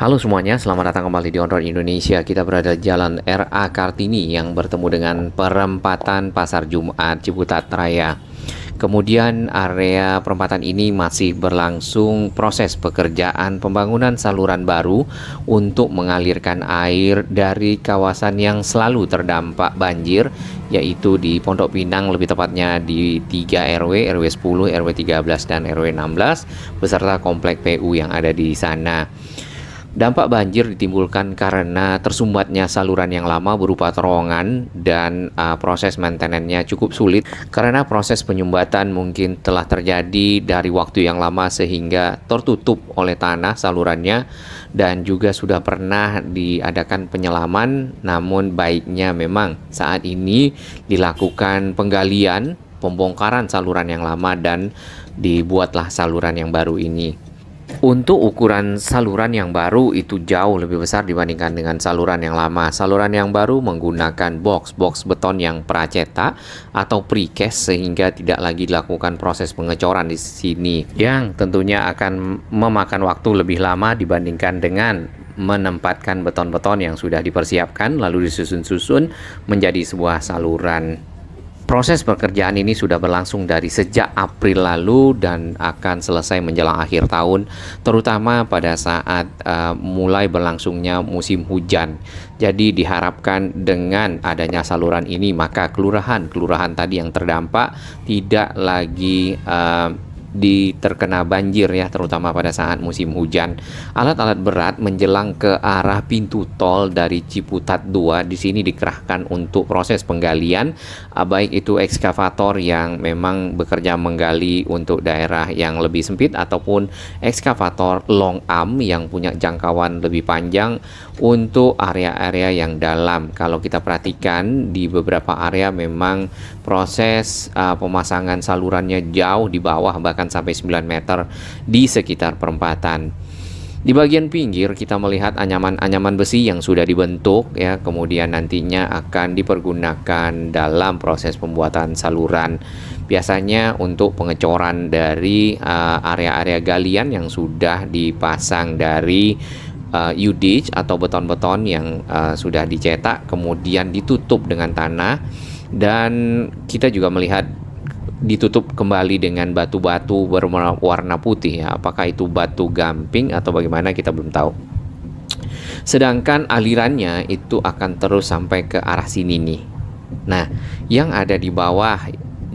Halo semuanya, selamat datang kembali di On Road Indonesia. Kita berada di Jalan RA Kartini yang bertemu dengan perempatan Pasar Jumat Ciputat Raya. Kemudian area perempatan ini masih berlangsung proses pekerjaan pembangunan saluran baru untuk mengalirkan air dari kawasan yang selalu terdampak banjir, yaitu di Pondok Pinang, lebih tepatnya di 3 RW, RW 10, RW 13, dan RW 16, beserta komplek PU yang ada di sana. Dampak banjir ditimbulkan karena tersumbatnya saluran yang lama berupa terowongan dan proses maintenance-nya cukup sulit karena proses penyumbatan mungkin telah terjadi dari waktu yang lama sehingga tertutup oleh tanah salurannya, dan juga sudah pernah diadakan penyelaman, namun baiknya memang saat ini dilakukan penggalian, pembongkaran saluran yang lama dan dibuatlah saluran yang baru ini. Untuk ukuran saluran yang baru itu jauh lebih besar dibandingkan dengan saluran yang lama. Saluran yang baru menggunakan box beton yang pracetak atau precast sehingga tidak lagi dilakukan proses pengecoran di sini, yang tentunya akan memakan waktu lebih lama dibandingkan dengan menempatkan beton-beton yang sudah dipersiapkan lalu disusun-susun menjadi sebuah saluran. Proses pekerjaan ini sudah berlangsung dari sejak April lalu dan akan selesai menjelang akhir tahun, terutama pada saat mulai berlangsungnya musim hujan. Jadi diharapkan dengan adanya saluran ini maka kelurahan tadi yang terdampak tidak lagi terkena banjir ya, terutama pada saat musim hujan. Alat-alat berat menjelang ke arah pintu tol dari Ciputat 2 di sini dikerahkan untuk proses penggalian, baik itu ekskavator yang memang bekerja menggali untuk daerah yang lebih sempit ataupun ekskavator long arm yang punya jangkauan lebih panjang untuk area-area yang dalam. Kalau kita perhatikan di beberapa area memang proses pemasangan salurannya jauh di bawah, bahkan sampai 9 meter di sekitar perempatan. Di bagian pinggir kita melihat anyaman-anyaman besi yang sudah dibentuk ya, kemudian nantinya akan dipergunakan dalam proses pembuatan saluran. Biasanya untuk pengecoran dari area-area galian yang sudah dipasang dari U-ditch atau beton-beton yang sudah dicetak kemudian ditutup dengan tanah, dan kita juga melihat ditutup kembali dengan batu-batu berwarna putih ya. Apakah itu batu gamping atau bagaimana kita belum tahu. Sedangkan alirannya itu akan terus sampai ke arah sini nih. Nah, yang ada di bawah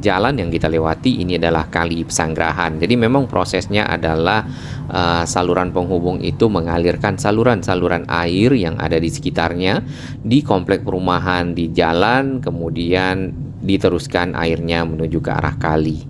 jalan yang kita lewati ini adalah Kali Pesanggerahan. Jadi memang prosesnya adalah saluran penghubung itu mengalirkan saluran-saluran air yang ada di sekitarnya di komplek perumahan di jalan, kemudian diteruskan airnya menuju ke arah kali.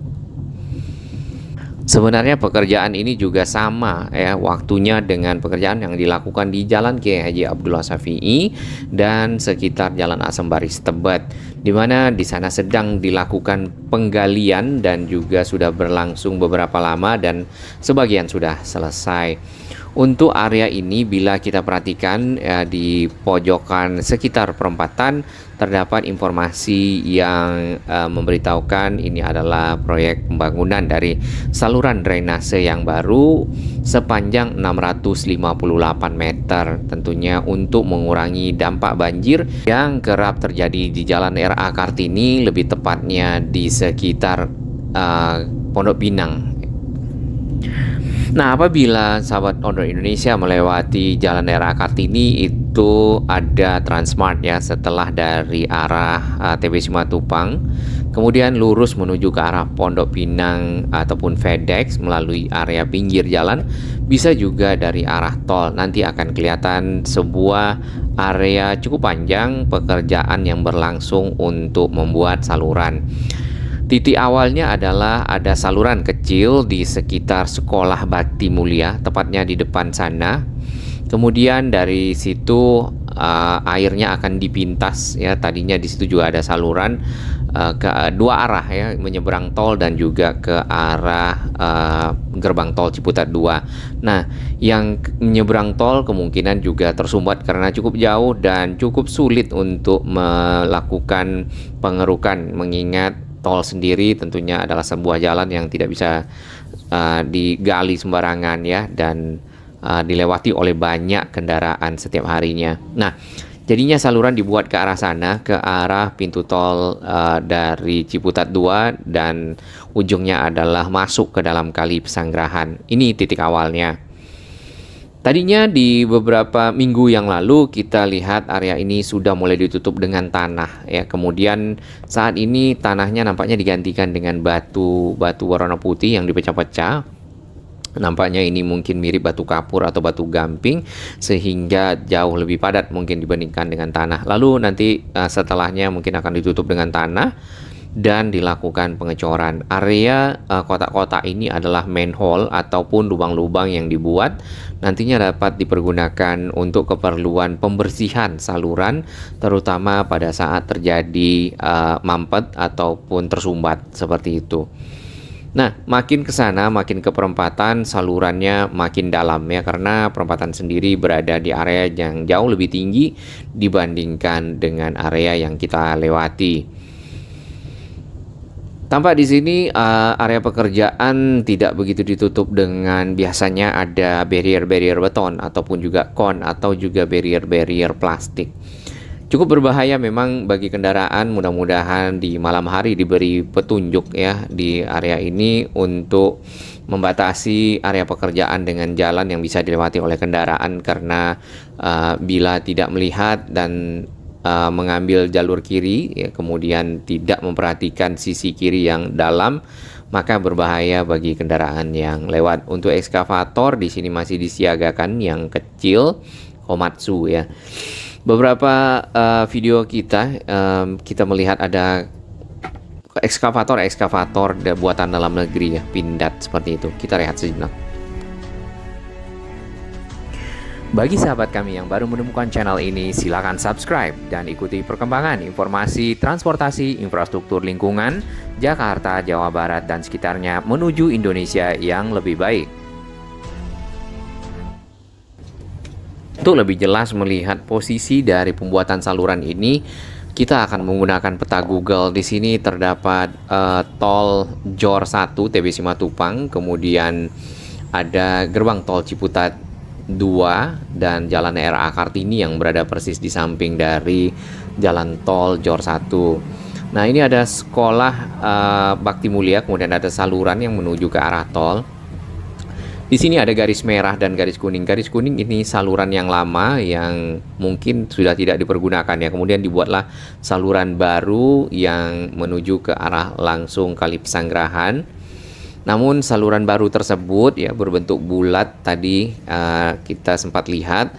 Sebenarnya pekerjaan ini juga sama ya waktunya dengan pekerjaan yang dilakukan di Jalan Kiai Haji Abdullah Syafi'i dan sekitar Jalan Asem Baris Tebet, di mana di sana sedang dilakukan penggalian dan juga sudah berlangsung beberapa lama dan sebagian sudah selesai. Untuk area ini bila kita perhatikan di pojokan sekitar perempatan terdapat informasi yang memberitahukan ini adalah proyek pembangunan dari saluran drainase yang baru sepanjang 658 meter, tentunya untuk mengurangi dampak banjir yang kerap terjadi di Jalan RA Kartini, lebih tepatnya di sekitar Pondok Pinang. Nah, apabila sahabat On Road Indonesia melewati Jalan RA Kartini itu ada Transmart ya, setelah dari arah TB Simatupang, kemudian lurus menuju ke arah Pondok Pinang ataupun FedEx melalui area pinggir jalan, bisa juga dari arah tol. Nanti akan kelihatan sebuah area cukup panjang pekerjaan yang berlangsung untuk membuat saluran. Titik awalnya adalah ada saluran kecil di sekitar Sekolah Bakti Mulia, tepatnya di depan sana. Kemudian dari situ airnya akan dipintas ya. Tadinya di situ juga ada saluran ke dua arah ya, menyeberang tol dan juga ke arah gerbang tol Ciputat 2. Nah, yang menyeberang tol kemungkinan juga tersumbat karena cukup jauh dan cukup sulit untuk melakukan pengerukan, mengingat tol sendiri tentunya adalah sebuah jalan yang tidak bisa digali sembarangan ya, dan dilewati oleh banyak kendaraan setiap harinya. Nah, jadinya saluran dibuat ke arah sana, ke arah pintu tol dari Ciputat 2, dan ujungnya adalah masuk ke dalam Kali Pesanggerahan. Ini titik awalnya. Tadinya di beberapa minggu yang lalu kita lihat area ini sudah mulai ditutup dengan tanah ya. Kemudian saat ini tanahnya nampaknya digantikan dengan batu warna putih yang dipecah-pecah. Nampaknya ini mungkin mirip batu kapur atau batu gamping, sehingga jauh lebih padat mungkin dibandingkan dengan tanah. Lalu nanti setelahnya mungkin akan ditutup dengan tanah dan dilakukan pengecoran. Area kotak-kotak ini adalah manhole ataupun lubang-lubang yang dibuat nantinya dapat dipergunakan untuk keperluan pembersihan saluran, terutama pada saat terjadi mampet ataupun tersumbat seperti itu. Nah, makin ke sana, makin ke perempatan, salurannya makin dalam ya, karena perempatan sendiri berada di area yang jauh lebih tinggi dibandingkan dengan area yang kita lewati. Tampak di sini area pekerjaan tidak begitu ditutup dengan biasanya ada barrier-barrier beton ataupun juga kon atau juga barrier-barrier plastik. Cukup berbahaya memang bagi kendaraan. Mudah-mudahan di malam hari diberi petunjuk ya di area ini untuk membatasi area pekerjaan dengan jalan yang bisa dilewati oleh kendaraan, karena bila tidak melihat dan mengambil jalur kiri ya, kemudian tidak memperhatikan sisi kiri yang dalam, maka berbahaya bagi kendaraan yang lewat. Untuk ekskavator di sini masih disiagakan yang kecil Komatsu ya. Beberapa video kita melihat ada ekskavator buatan dalam negeri ya, Pindad seperti itu. Kita lihat sejenak. Bagi sahabat kami yang baru menemukan channel ini, silakan subscribe dan ikuti perkembangan informasi transportasi, infrastruktur lingkungan, Jakarta, Jawa Barat, dan sekitarnya menuju Indonesia yang lebih baik. Untuk lebih jelas melihat posisi dari pembuatan saluran ini, kita akan menggunakan peta Google. Di sini terdapat tol JOR 1 TB Simatupang, kemudian ada gerbang tol Ciputat 2 dan jalan RA Kartini yang berada persis di samping dari jalan tol JOR 1. Nah, ini ada sekolah Bakti Mulia, kemudian ada saluran yang menuju ke arah tol. Di sini ada garis merah dan garis kuning. Garis kuning ini saluran yang lama yang mungkin sudah tidak dipergunakan ya. Kemudian dibuatlah saluran baru yang menuju ke arah langsung Kali Pesanggerahan. Namun saluran baru tersebut ya berbentuk bulat tadi kita sempat lihat,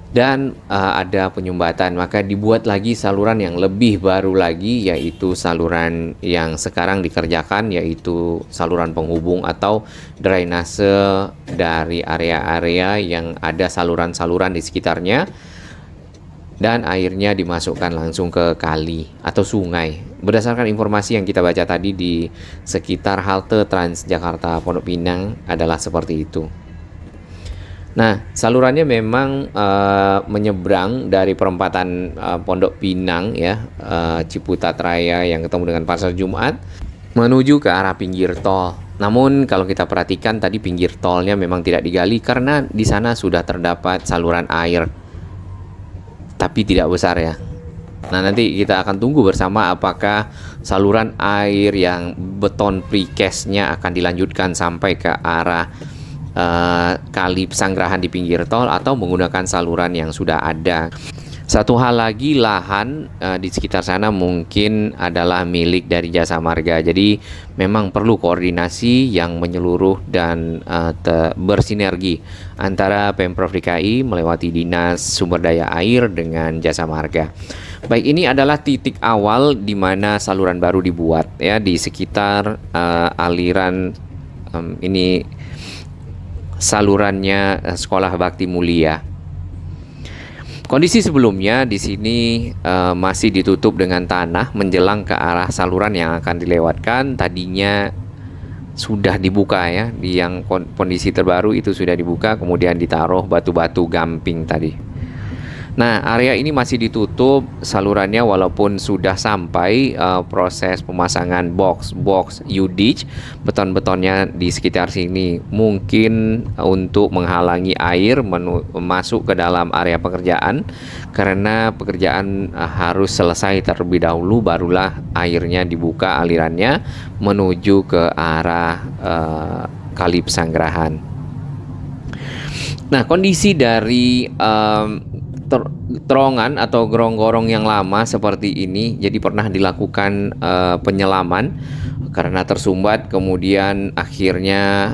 dan ada penyumbatan, maka dibuat lagi saluran yang lebih baru lagi, yaitu saluran yang sekarang dikerjakan, yaitu saluran penghubung atau drainase dari area-area yang ada saluran-saluran di sekitarnya, dan airnya dimasukkan langsung ke kali atau sungai. Berdasarkan informasi yang kita baca tadi di sekitar halte Transjakarta Pondok Pinang adalah seperti itu. Nah, salurannya memang menyeberang dari perempatan Pondok Pinang ya, Ciputat Raya yang ketemu dengan Pasar Jumat, menuju ke arah pinggir tol. Namun kalau kita perhatikan tadi pinggir tolnya memang tidak digali karena di sana sudah terdapat saluran air, tapi tidak besar ya. Nah, nanti kita akan tunggu bersama apakah saluran air yang beton precast-nya akan dilanjutkan sampai ke arah Kali Pesanggerahan di pinggir tol atau menggunakan saluran yang sudah ada. Satu hal lagi, lahan di sekitar sana mungkin adalah milik dari Jasa Marga. Jadi memang perlu koordinasi yang menyeluruh dan bersinergi antara Pemprov DKI melewati Dinas Sumber Daya Air dengan Jasa Marga. Baik, ini adalah titik awal di mana saluran baru dibuat ya, di sekitar aliran ini salurannya Sekolah Bakti Mulia. Kondisi sebelumnya di sini masih ditutup dengan tanah menjelang ke arah saluran yang akan dilewatkan. Tadinya sudah dibuka ya, di yang kondisi terbaru itu sudah dibuka, kemudian ditaruh batu-batu gamping tadi. Nah, area ini masih ditutup salurannya walaupun sudah sampai proses pemasangan box U-ditch, beton-betonnya di sekitar sini. Mungkin untuk menghalangi air masuk ke dalam area pekerjaan, karena pekerjaan harus selesai terlebih dahulu, barulah airnya dibuka alirannya menuju ke arah kali Pesanggerahan. Nah, kondisi dari terowongan atau gorong-gorong yang lama seperti ini, jadi pernah dilakukan penyelaman karena tersumbat, kemudian akhirnya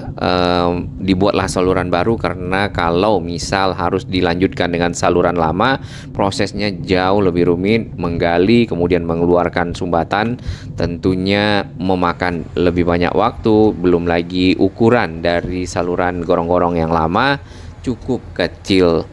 dibuatlah saluran baru, karena kalau misal harus dilanjutkan dengan saluran lama, prosesnya jauh lebih rumit, menggali kemudian mengeluarkan sumbatan tentunya memakan lebih banyak waktu, belum lagi ukuran dari saluran gorong-gorong yang lama cukup kecil.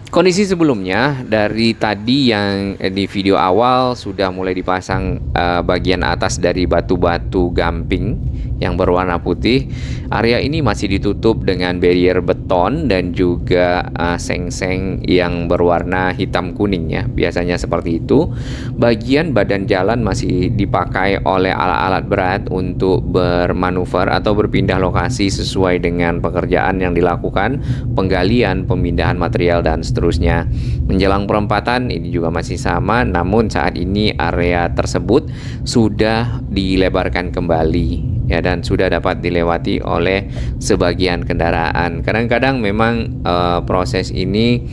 Kondisi sebelumnya dari tadi yang di video awal sudah mulai dipasang bagian atas dari batu-batu gamping yang berwarna putih. Area ini masih ditutup dengan barrier beton dan juga seng-seng yang berwarna hitam kuning ya. Biasanya seperti itu. Bagian badan jalan masih dipakai oleh alat-alat berat untuk bermanuver atau berpindah lokasi sesuai dengan pekerjaan yang dilakukan, penggalian, pemindahan material dan seterusnya. Menjelang perempatan ini juga masih sama, namun saat ini area tersebut sudah dilebarkan kembali ya, dan sudah dapat dilewati oleh sebagian kendaraan. Kadang-kadang memang proses ini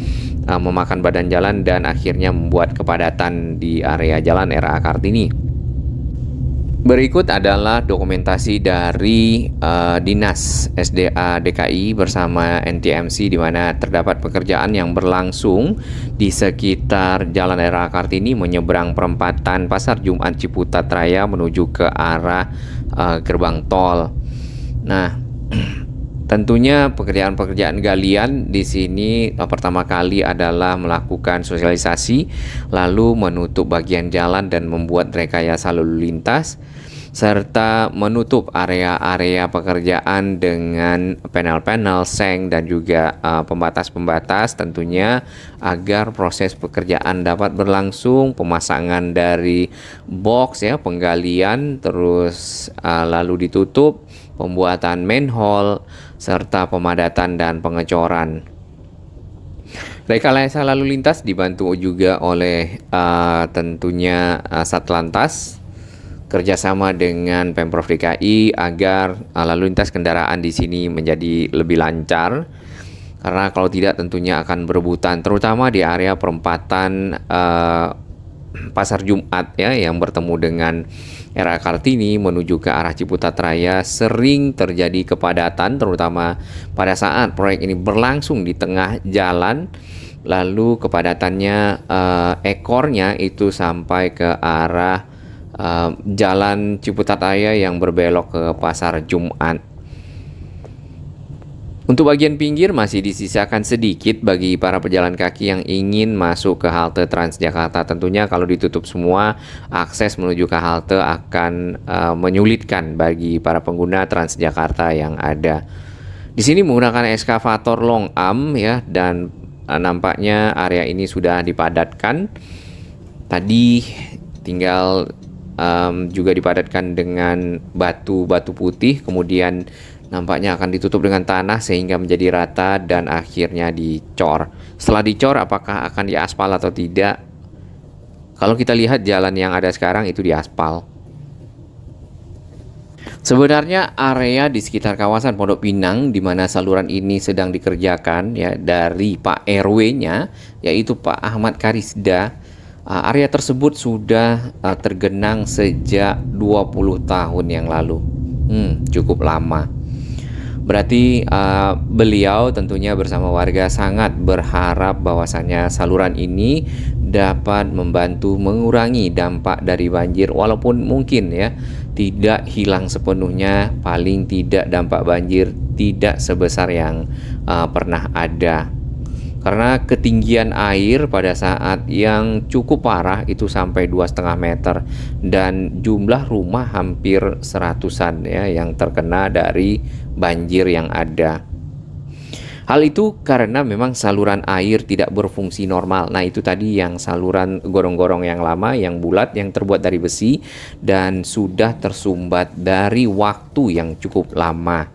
memakan badan jalan dan akhirnya membuat kepadatan di area Jalan RA Kartini. Berikut adalah dokumentasi dari Dinas SDA DKI bersama NTMC, di mana terdapat pekerjaan yang berlangsung di sekitar Jalan RA Kartini menyeberang perempatan Pasar Jumat Ciputat Raya menuju ke arah gerbang tol. Nah, tentunya pekerjaan-pekerjaan galian di sini pertama kali adalah melakukan sosialisasi, lalu menutup bagian jalan dan membuat rekayasa lalu lintas, serta menutup area-area pekerjaan dengan panel-panel, seng dan juga pembatas-pembatas tentunya agar proses pekerjaan dapat berlangsung, pemasangan dari box ya, penggalian, terus lalu ditutup, pembuatan manhole, serta pemadatan dan pengecoran. Rekayasa lalu lintas dibantu juga oleh tentunya Satlantas kerjasama dengan Pemprov DKI agar lalu lintas kendaraan di sini menjadi lebih lancar, karena kalau tidak tentunya akan berebutan, terutama di area perempatan Pasar Jumat ya, yang bertemu dengan RA Kartini menuju ke arah Ciputat Raya. Sering terjadi kepadatan terutama pada saat proyek ini berlangsung di tengah jalan, lalu kepadatannya ekornya itu sampai ke arah Jalan Ciputat Raya yang berbelok ke Pasar Jumat. Untuk bagian pinggir masih disisakan sedikit bagi para pejalan kaki yang ingin masuk ke halte Transjakarta. Tentunya kalau ditutup semua, akses menuju ke halte akan menyulitkan bagi para pengguna Transjakarta yang ada. Di sini menggunakan eskavator long arm ya, dan nampaknya area ini sudah dipadatkan. Tadi tinggal juga dipadatkan dengan batu-batu putih, kemudian nampaknya akan ditutup dengan tanah sehingga menjadi rata dan akhirnya dicor. Setelah dicor, apakah akan diaspal atau tidak? Kalau kita lihat jalan yang ada sekarang itu diaspal. Sebenarnya area di sekitar kawasan Pondok Pinang di mana saluran ini sedang dikerjakan ya, dari Pak RW-nya yaitu Pak Ahmad Karisda, area tersebut sudah tergenang sejak 20 tahun yang lalu. Cukup lama. Berarti beliau tentunya bersama warga sangat berharap bahwasannya saluran ini dapat membantu mengurangi dampak dari banjir, walaupun mungkin ya tidak hilang sepenuhnya, paling tidak dampak banjir tidak sebesar yang pernah ada. Karena ketinggian air pada saat yang cukup parah itu sampai 2,5 meter, dan jumlah rumah hampir seratusan ya yang terkena dari banjir yang ada. Hal itu karena memang saluran air tidak berfungsi normal. Nah, itu tadi yang saluran gorong-gorong yang lama, yang bulat, yang terbuat dari besi dan sudah tersumbat dari waktu yang cukup lama.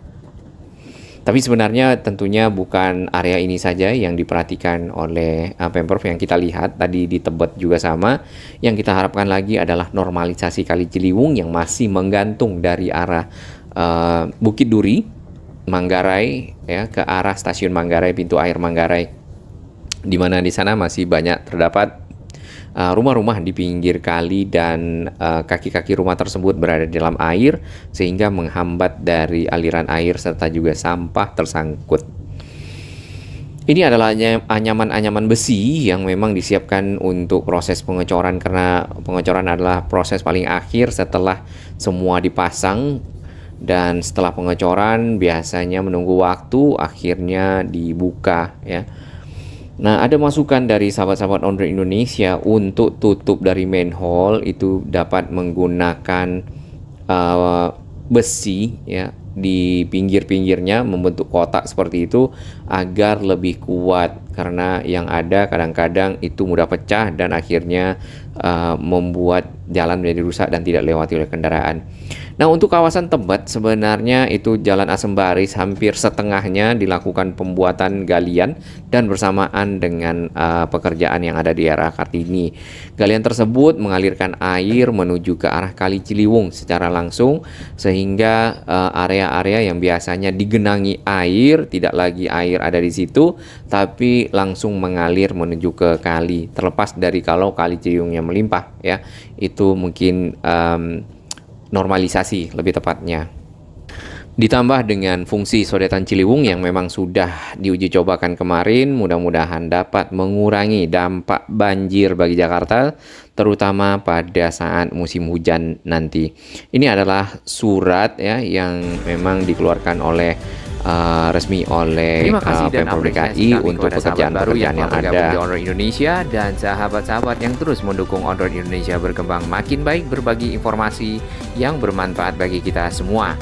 Tapi sebenarnya tentunya bukan area ini saja yang diperhatikan oleh Pemprov yang kita lihat tadi di Tebet juga sama. Yang kita harapkan lagi adalah normalisasi Kali Ciliwung yang masih menggantung dari arah Bukit Duri, Manggarai ya ke arah stasiun Manggarai, pintu air Manggarai, di mana di sana masih banyak terdapat rumah-rumah di pinggir kali dan kaki-kaki rumah tersebut berada di dalam air sehingga menghambat dari aliran air serta juga sampah tersangkut. Ini adalah anyaman-anyaman besi yang memang disiapkan untuk proses pengecoran, karena pengecoran adalah proses paling akhir setelah semua dipasang. Dan setelah pengecoran biasanya menunggu waktu, akhirnya dibuka ya. Nah, ada masukan dari sahabat-sahabat Ondel Indonesia untuk tutup dari manhole itu dapat menggunakan besi ya di pinggir-pinggirnya, membentuk kotak seperti itu agar lebih kuat, karena yang ada kadang-kadang itu mudah pecah dan akhirnya membuat jalan menjadi rusak dan tidak dilewati oleh kendaraan. Nah, untuk kawasan Tebet sebenarnya itu Jalan Asembaris hampir setengahnya dilakukan pembuatan galian dan bersamaan dengan pekerjaan yang ada di area Kartini. Galian tersebut mengalirkan air menuju ke arah Kali Ciliwung secara langsung, sehingga area-area yang biasanya digenangi air tidak lagi air ada di situ, tapi langsung mengalir menuju ke kali. Terlepas dari kalau Kali Ciliwungnya melimpah ya, itu mungkin normalisasi lebih tepatnya. Ditambah dengan fungsi sodetan Ciliwung yang memang sudah diuji cobakan kemarin, mudah-mudahan dapat mengurangi dampak banjir bagi Jakarta, terutama pada saat musim hujan nanti. Ini adalah surat ya yang memang dikeluarkan oleh resmi oleh Pemprov DKI untuk pekerjaan-pekerjaan yang ada di Ondel Indonesia, dan sahabat-sahabat yang terus mendukung Ondel Indonesia berkembang makin baik, berbagi informasi yang bermanfaat bagi kita semua.